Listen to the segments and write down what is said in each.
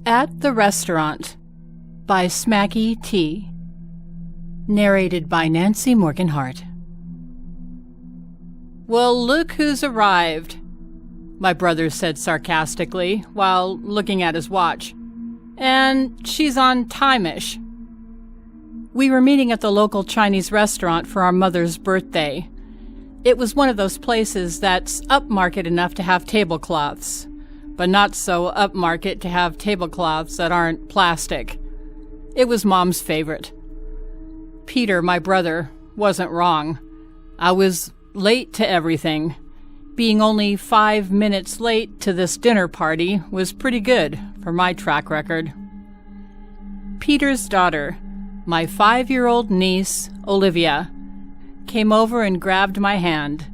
At the Restaurant by Smacky T. Narrated by Nancy Morgan-Hart. "Well, look who's arrived," my brother said sarcastically while looking at his watch. "And she's on time-ish." We were meeting at the local Chinese restaurant for our mother's birthday. It was one of those places that's upmarket enough to have tablecloths, but not so upmarket to have tablecloths that aren't plastic. It was Mom's favorite. Peter, my brother, wasn't wrong. I was late to everything. Being only 5 minutes late to this dinner party was pretty good for my track record. Peter's daughter, my 5-year-old niece, Olivia, came over and grabbed my hand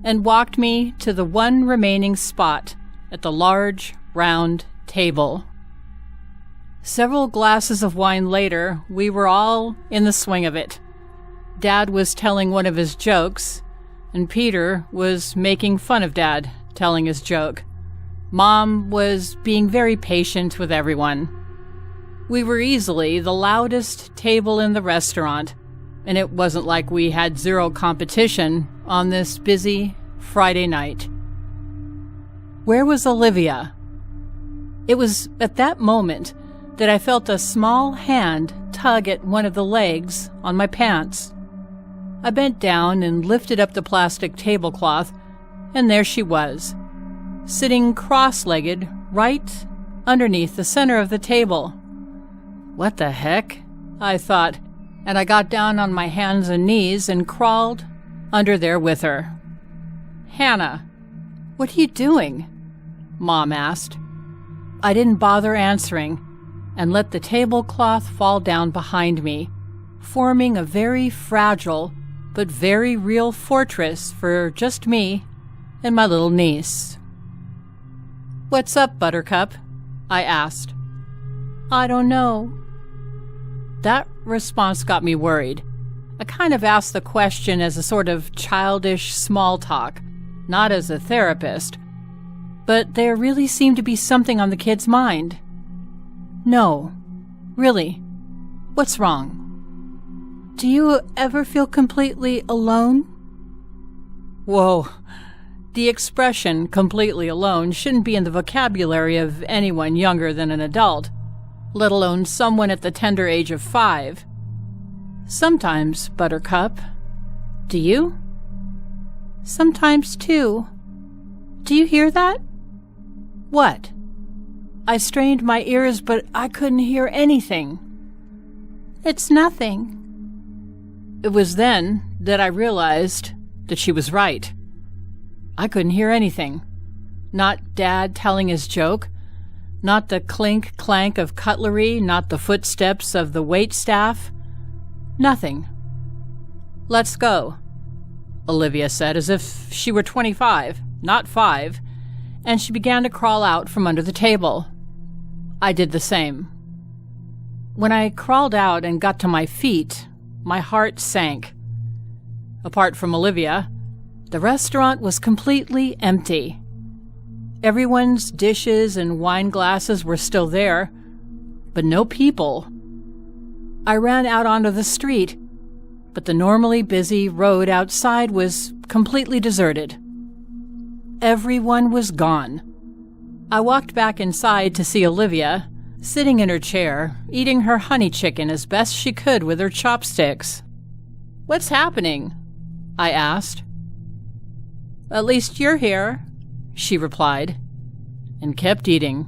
and walked me to the one remaining spot at the large, round table. Several glasses of wine later, we were all in the swing of it. Dad was telling one of his jokes, and Peter was making fun of Dad telling his joke. Mom was being very patient with everyone. We were easily the loudest table in the restaurant, and it wasn't like we had zero competition on this busy Friday night. Where was Olivia? It was at that moment that I felt a small hand tug at one of the legs on my pants. I bent down and lifted up the plastic tablecloth, and there she was, sitting cross-legged right underneath the center of the table. What the heck? I thought, and I got down on my hands and knees and crawled under there with her. "Hannah, what are you doing?" Mom asked. I didn't bother answering and let the tablecloth fall down behind me, forming a very fragile but very real fortress for just me and my little niece. "What's up, Buttercup?" I asked. "I don't know." That response got me worried. I kind of asked the question as a sort of childish small talk, not as a therapist. But there really seemed to be something on the kid's mind. "No, really, what's wrong?" "Do you ever feel completely alone?" Whoa, the expression completely alone shouldn't be in the vocabulary of anyone younger than an adult, let alone someone at the tender age of 5. "Sometimes, Buttercup. Do you?" "Sometimes, too. Do you hear that?" "What?" I strained my ears, but I couldn't hear anything. "It's nothing." It was then that I realized that she was right. I couldn't hear anything. Not Dad telling his joke, not the clink-clank of cutlery, not the footsteps of the waitstaff. Nothing. "Let's go," Olivia said, as if she were 25, not 5, and she began to crawl out from under the table. I did the same. When I crawled out and got to my feet, my heart sank. Apart from Olivia, the restaurant was completely empty. Everyone's dishes and wine glasses were still there, but no people. I ran out onto the street, but the normally busy road outside was completely deserted. Everyone was gone. I walked back inside to see Olivia, sitting in her chair, eating her honey chicken as best she could with her chopsticks. "What's happening?" I asked. "At least you're here," she replied, and kept eating.